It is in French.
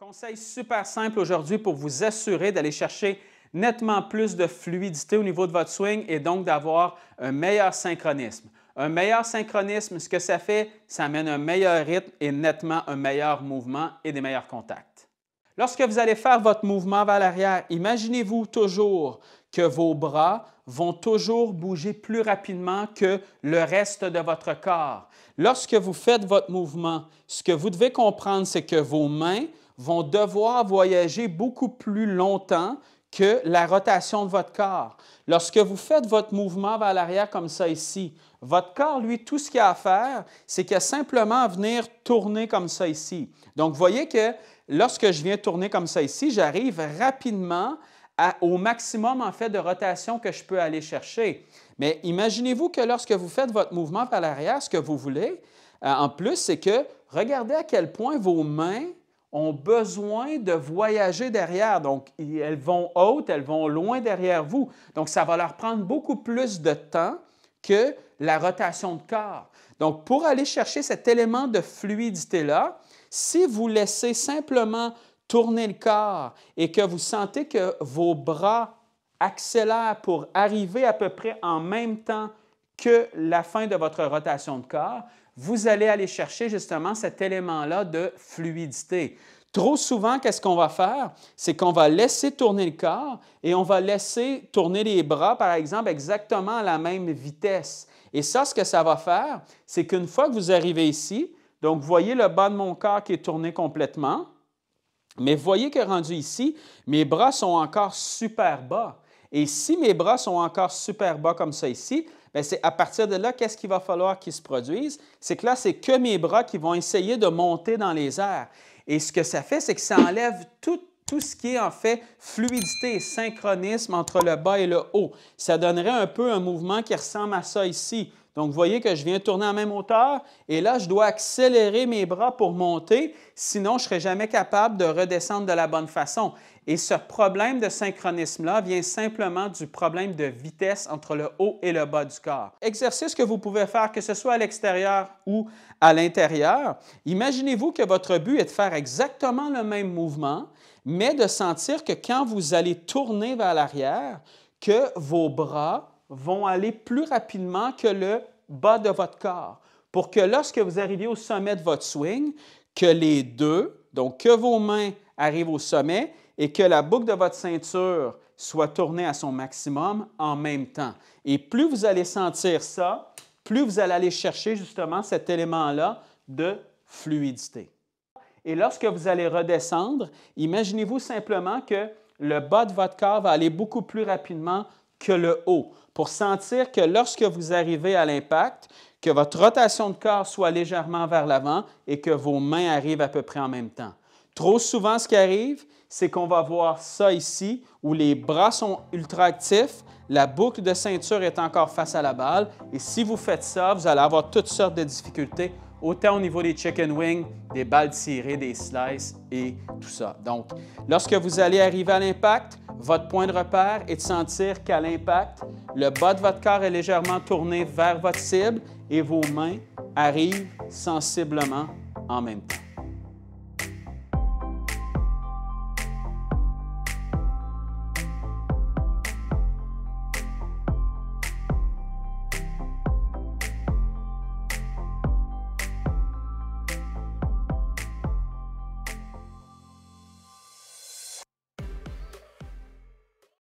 Conseil super simple aujourd'hui pour vous assurer d'aller chercher nettement plus de fluidité au niveau de votre swing et donc d'avoir un meilleur synchronisme. Un meilleur synchronisme, ce que ça fait, ça amène un meilleur rythme et nettement un meilleur mouvement et des meilleurs contacts. Lorsque vous allez faire votre mouvement vers l'arrière, imaginez-vous toujours que vos bras vont toujours bouger plus rapidement que le reste de votre corps. Lorsque vous faites votre mouvement, ce que vous devez comprendre, c'est que vos mains vont devoir voyager beaucoup plus longtemps que la rotation de votre corps. Lorsque vous faites votre mouvement vers l'arrière comme ça ici, votre corps, lui, tout ce qu'il a à faire, c'est qu'il a simplement à venir tourner comme ça ici. Donc, vous voyez que lorsque je viens tourner comme ça ici, j'arrive rapidement au maximum, en fait, de rotation que je peux aller chercher. Mais imaginez-vous que lorsque vous faites votre mouvement vers l'arrière, ce que vous voulez, en plus, c'est que regardez à quel point vos mains ont besoin de voyager derrière. Donc, elles vont hautes, elles vont loin derrière vous. Donc, ça va leur prendre beaucoup plus de temps que la rotation de corps. Donc, pour aller chercher cet élément de fluidité-là, si vous laissez simplement tourner le corps et que vous sentez que vos bras accélèrent pour arriver à peu près en même temps que la fin de votre rotation de corps, vous allez aller chercher justement cet élément-là de fluidité. Trop souvent, qu'est-ce qu'on va faire? C'est qu'on va laisser tourner le corps et on va laisser tourner les bras, par exemple, exactement à la même vitesse. Et ça, ce que ça va faire, c'est qu'une fois que vous arrivez ici, donc vous voyez le bas de mon corps qui est tourné complètement, mais vous voyez que rendu ici, mes bras sont encore super bas. Et si mes bras sont encore super bas comme ça ici, bien, c'est à partir de là, qu'est-ce qu'il va falloir qu'ils se produisent? C'est que là, c'est que mes bras qui vont essayer de monter dans les airs. Et ce que ça fait, c'est que ça enlève tout ce qui est en fait fluidité et synchronisme entre le bas et le haut. Ça donnerait un peu un mouvement qui ressemble à ça ici. Donc, vous voyez que je viens tourner à la même hauteur et là, je dois accélérer mes bras pour monter, sinon je ne serai jamais capable de redescendre de la bonne façon. Et ce problème de synchronisme-là vient simplement du problème de vitesse entre le haut et le bas du corps. Exercice que vous pouvez faire, que ce soit à l'extérieur ou à l'intérieur, imaginez-vous que votre but est de faire exactement le même mouvement, mais de sentir que quand vous allez tourner vers l'arrière, que vos bras vont aller plus rapidement que le bas de votre corps, pour que lorsque vous arriviez au sommet de votre swing, que les deux, donc que vos mains arrivent au sommet et que la boucle de votre ceinture soit tournée à son maximum en même temps. Et plus vous allez sentir ça, plus vous allez aller chercher justement cet élément-là de fluidité. Et lorsque vous allez redescendre, imaginez-vous simplement que le bas de votre corps va aller beaucoup plus rapidement que le haut, pour sentir que lorsque vous arrivez à l'impact, que votre rotation de corps soit légèrement vers l'avant et que vos mains arrivent à peu près en même temps. Trop souvent, ce qui arrive, c'est qu'on va voir ça ici, où les bras sont ultra actifs, la boucle de ceinture est encore face à la balle, et si vous faites ça, vous allez avoir toutes sortes de difficultés, autant au niveau des chicken wings, des balles tirées, des slices et tout ça. Donc, lorsque vous allez arriver à l'impact, votre point de repère est de sentir qu'à l'impact, le bas de votre corps est légèrement tourné vers votre cible et vos mains arrivent sensiblement en même temps.